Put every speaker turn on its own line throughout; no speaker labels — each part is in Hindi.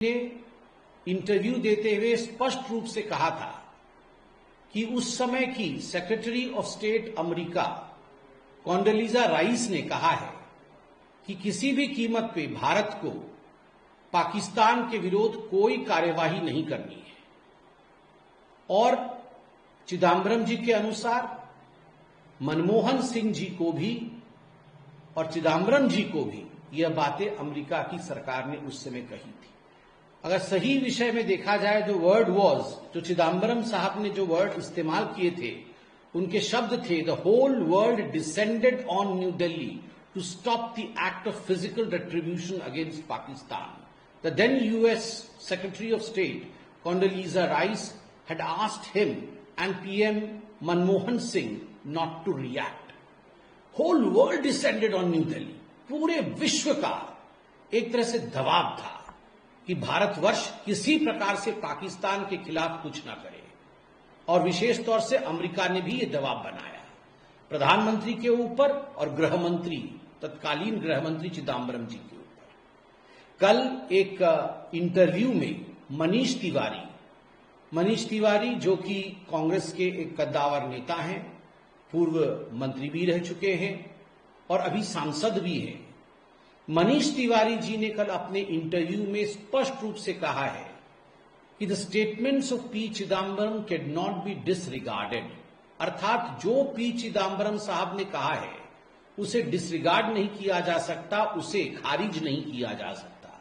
ने इंटरव्यू देते हुए स्पष्ट रूप से कहा था कि उस समय की secretary of state America Condoleezza Rice ने कहा है कि किसी भी कीमत पे भारत को पाकिस्तान के विरोध कोई कार्यवाही नहीं करनी है। और चिदंबरम जी के अनुसार मनमोहन सिंह जी को भी और चिदंबरम जी को भी यह बातें अमेरिका की सरकार ने उस समय कही थी। अगर सही विषय में देखा जाए, जो वर्ड वॉज, जो चिदंबरम साहब ने जो वर्ड इस्तेमाल किए थे, उनके शब्द थे, the whole world descended on New Delhi to stop the act of physical retribution against Pakistan. The then US secretary of state Condoleezza Rice had asked him and PM Manmohan Singh not to react. Whole world descended on New Delhi. पूरे विश्व का एक तरह से दबाव था कि भारतवर्ष किसी प्रकार से पाकिस्तान के खिलाफ कुछ ना करे, और विशेष तौर से अमेरिका ने भी ये दबाव बनाया प्रधानमंत्री के ऊपर और गृह मंत्री, तत्कालीन गृह मंत्री चिदंबरम जी के ऊपर। कल एक इंटरव्यू में मनीष तिवारी जो कि कांग्रेस के एक कद्दावर नेता हैं, पूर्व मंत्री भी रह चुके हैं और अभी सांसद भी हैं, मनीष तिवारी जी ने कल अपने इंटरव्यू में स्पष्ट रूप से कहा है कि the statements of P Chidambaram can not be disregarded. अर्थात जो पी चिदंबरम साहब ने कहा है उसे डिसरिगार्ड नहीं किया जा सकता, उसे खारिज नहीं किया जा सकता,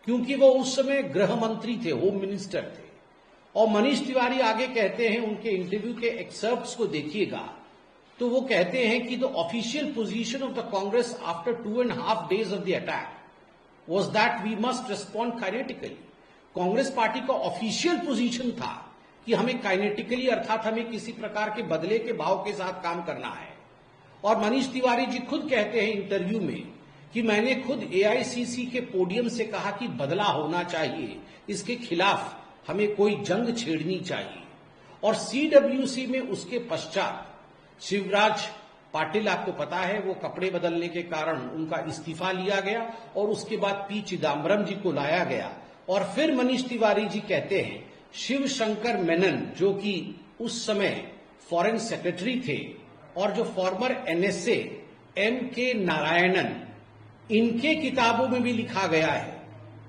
क्योंकि वो उस समय गृह मंत्री थे, होम मिनिस्टर थे। और मनीष तिवारी आगे कहते हैं, उनके इंटरव्यू के एक्सर्प्ट्स को देखिएगा तो वो कहते हैं कि the official position of the Congress after 2.5 days of the attack was that we must respond kinetically. Congress party का ऑफिशियल पोजीशन था कि हमें काइनेटिकली, अर्थात हमें किसी प्रकार के बदले के भाव के साथ काम करना है। और मनीष तिवारी जी खुद कहते हैं इंटरव्यू में कि मैंने खुद एआईसीसी के पोडियम से कहा कि बदला होना चाहिए, इसके खिलाफ हमें कोई जंग छेड़नी चाहिए। और सीडब्ल्यूसी में उसके पश्चात शिवराज पाटिल, आपको पता है, वो कपड़े बदलने के कारण उनका इस्तीफा लिया गया और उसके बाद पी चिदंबरम जी को लाया गया। और फिर मनीष तिवारी जी कहते हैं शिव शंकर मेनन, जो कि उस समय फॉरेन सेक्रेटरी थे, और जो फॉर्मर एनएसए एम.के. नारायणन, इनके किताबों में भी लिखा गया है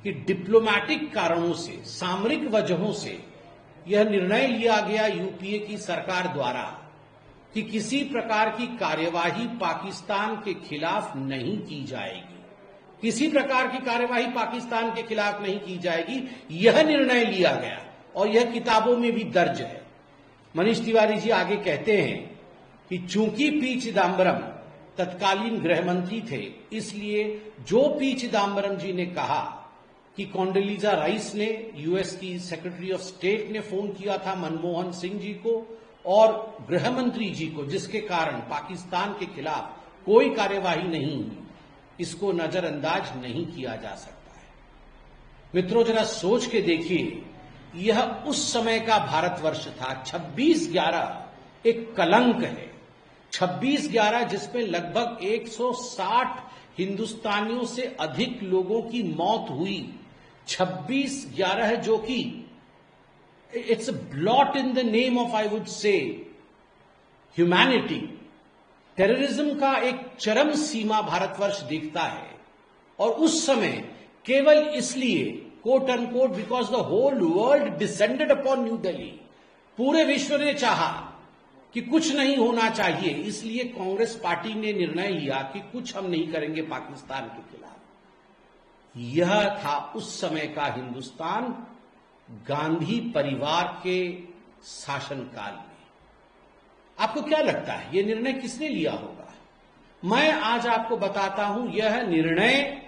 कि डिप्लोमैटिक कारणों से, सामरिक वजहों से यह निर्णय लिया गया यूपीए की सरकार द्वारा कि किसी प्रकार की कार्यवाही पाकिस्तान के खिलाफ नहीं की जाएगी, किसी प्रकार की कार्यवाही पाकिस्तान के खिलाफ नहीं की जाएगी, यह निर्णय लिया गया और यह किताबों में भी दर्ज है। मनीष तिवारी जी आगे कहते हैं कि चूंकि पी चिदंबरम तत्कालीन गृह मंत्री थे, इसलिए जो पी चिदंबरम जी ने कहा कि कॉन्डोलीजा राइस ने, यूएस की सेक्रेटरी ऑफ स्टेट ने फोन किया था मनमोहन सिंह जी को और गृह मंत्री जी को, जिसके कारण पाकिस्तान के खिलाफ कोई कार्यवाही नहीं हुई, इसको नजरअंदाज नहीं किया जा सकता है। मित्रों, जरा सोच के देखिए, यह उस समय का भारतवर्ष था। 26/11 एक कलंक है। 26/11 जिसमें लगभग 160 हिंदुस्तानियों से अधिक लोगों की मौत हुई। 26/11 जो कि it's blot in the name of, I would say, humanity. Terrorism का एक चरम सीमा भारतवर्ष देखता है। और उस समय केवल इसलिए, quote unquote, because the whole world descended upon New Delhi, पूरे विश्व ने चाहा कि कुछ नहीं होना चाहिए, इसलिए कांग्रेस पार्टी ने निर्णय लिया कि कुछ हम नहीं करेंगे पाकिस्तान के खिलाफ। यह था उस समय का हिंदुस्तान गांधी परिवार के शासनकाल में। आपको क्या लगता है, यह निर्णय किसने लिया होगा? मैं आज आपको बताता हूं, यह निर्णय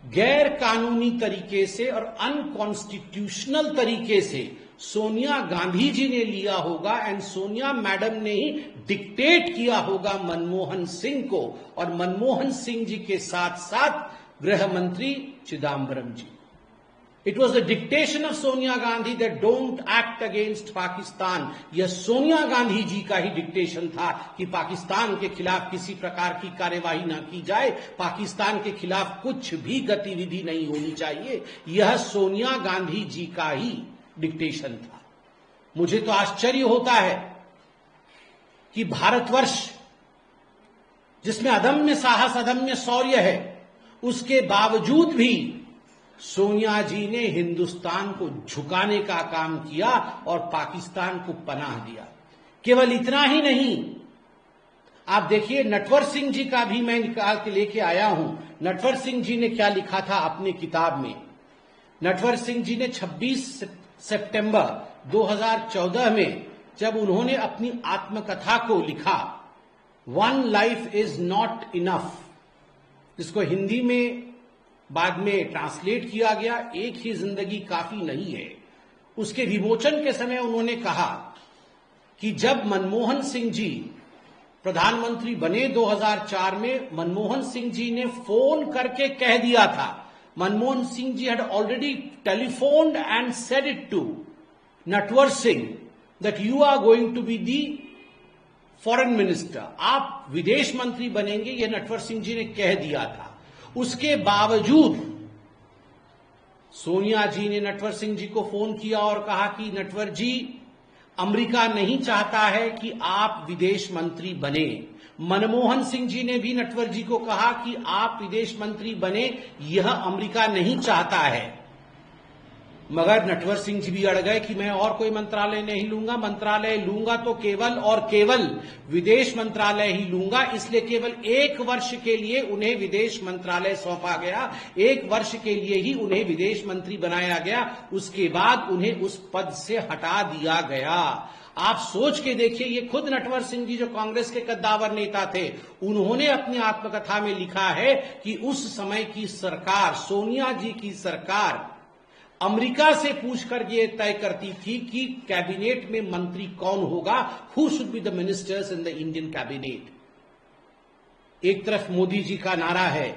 गैर कानूनी तरीके से और अनकॉन्स्टिट्यूशनल तरीके से सोनिया गांधी जी ने लिया होगा। एंड सोनिया मैडम ने ही डिक्टेट किया होगा मनमोहन सिंह को, और मनमोहन सिंह जी के साथ साथ गृह मंत्री चिदंबरम जी। It was the dictation of Sonia Gandhi that don't act against Pakistan. यह सोनिया गांधी जी का ही डिक्टेशन था कि पाकिस्तान के खिलाफ किसी प्रकार की कार्यवाही न की जाए, पाकिस्तान के खिलाफ कुछ भी गतिविधि नहीं होनी चाहिए। यह सोनिया गांधी जी का ही डिक्टेशन था। मुझे तो आश्चर्य होता है कि भारतवर्ष जिसमें अदम्य साहस, अदम्य शौर्य है, उसके बावजूद भी सोनिया जी ने हिंदुस्तान को झुकाने का काम किया और पाकिस्तान को पनाह दिया। केवल इतना ही नहीं, आप देखिए नटवर सिंह जी का भी मैं निकाल के लेके आया हूं। नटवर सिंह जी ने क्या लिखा था अपनी किताब में। नटवर सिंह जी ने 26 सितंबर 2014 में जब उन्होंने अपनी आत्मकथा को लिखा, one life is not enough, जिसको हिंदी में बाद में ट्रांसलेट किया गया, एक ही जिंदगी काफी नहीं है। उसके विमोचन के समय उन्होंने कहा कि जब मनमोहन सिंह जी प्रधानमंत्री बने 2004 में, मनमोहन सिंह जी ने फोन करके कह दिया था, Manmohan Singh ji had already telephoned and said it to Natwar Singh that you are going to be the foreign minister, आप विदेश मंत्री बनेंगे, यह नटवर सिंह जी ने कह दिया था। उसके बावजूद सोनिया जी ने नटवर सिंह जी को फोन किया और कहा कि नटवर जी, अमेरिका नहीं चाहता है कि आप विदेश मंत्री बने। मनमोहन सिंह जी ने भी नटवर जी को कहा कि आप विदेश मंत्री बने, यह अमेरिका नहीं चाहता है। मगर नटवर सिंह जी भी अड़ गए कि मैं और कोई मंत्रालय नहीं लूंगा, मंत्रालय लूंगा तो केवल और केवल विदेश मंत्रालय ही लूंगा। इसलिए केवल 1 वर्ष के लिए उन्हें विदेश मंत्रालय सौंपा गया, 1 वर्ष के लिए ही उन्हें विदेश मंत्री बनाया गया। उसके बाद उन्हें उस पद से हटा दिया गया। आप सोच के देखिए, ये खुद नटवर सिंह जी जो कांग्रेस के कद्दावर नेता थे, उन्होंने अपनी आत्मकथा में लिखा है कि उस समय की सरकार, सोनिया जी की सरकार, अमेरिका से पूछकर यह तय करती थी कि कैबिनेट में मंत्री कौन होगा, who should be the ministers in the Indian cabinet. एक तरफ मोदी जी का नारा है,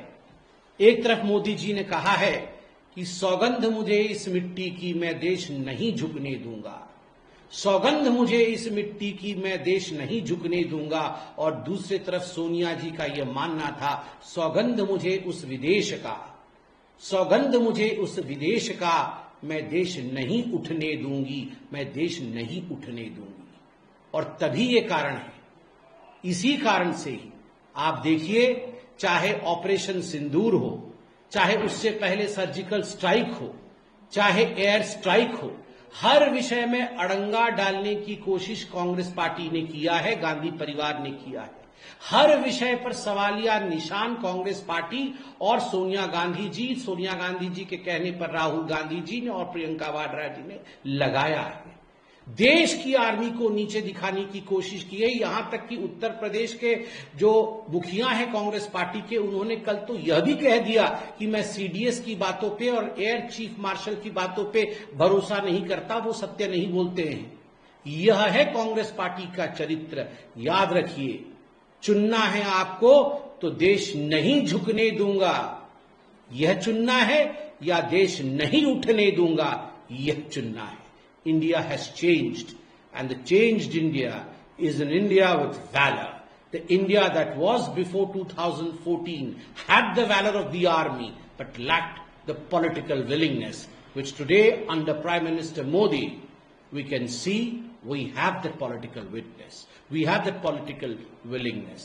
एक तरफ मोदी जी ने कहा है कि सौगंध मुझे इस मिट्टी की मैं देश नहीं झुकने दूंगा, सौगंध मुझे इस मिट्टी की मैं देश नहीं झुकने दूंगा। और दूसरी तरफ सोनिया जी का यह मानना था, सौगंध मुझे उस विदेश का, सौगंध मुझे उस विदेश का, मैं देश नहीं उठने दूंगी, मैं देश नहीं उठने दूंगी। और तभी ये कारण है, इसी कारण से ही आप देखिए, चाहे ऑपरेशन सिंदूर हो, चाहे उससे पहले सर्जिकल स्ट्राइक हो, चाहे एयर स्ट्राइक हो, हर विषय में अड़ंगा डालने की कोशिश कांग्रेस पार्टी ने किया है, गांधी परिवार ने किया है। हर विषय पर सवालिया निशान कांग्रेस पार्टी और सोनिया गांधी जी के कहने पर राहुल गांधी जी ने और प्रियंका वाड्रा जी ने लगाया है। देश की आर्मी को नीचे दिखाने की कोशिश की है। यहां तक कि उत्तर प्रदेश के जो मुखिया हैं कांग्रेस पार्टी के, उन्होंने कल तो यह भी कह दिया कि मैं सीडीएस की बातों पे और एयर चीफ मार्शल की बातों पे भरोसा नहीं करता, वो सत्य नहीं बोलते हैं। यह है कांग्रेस पार्टी का चरित्र। याद रखिए, चुनना है आपको तो देश नहीं झुकने दूंगा, यह चुनना है, या देश नहीं उठने दूंगा, यह चुनना है। India has changed, and the changed India is an India with valor. The India that was before 2014 had the valor of the army but lacked the political willingness, which today under Prime Minister Modi we can see we have the political witness, we have the political willingness.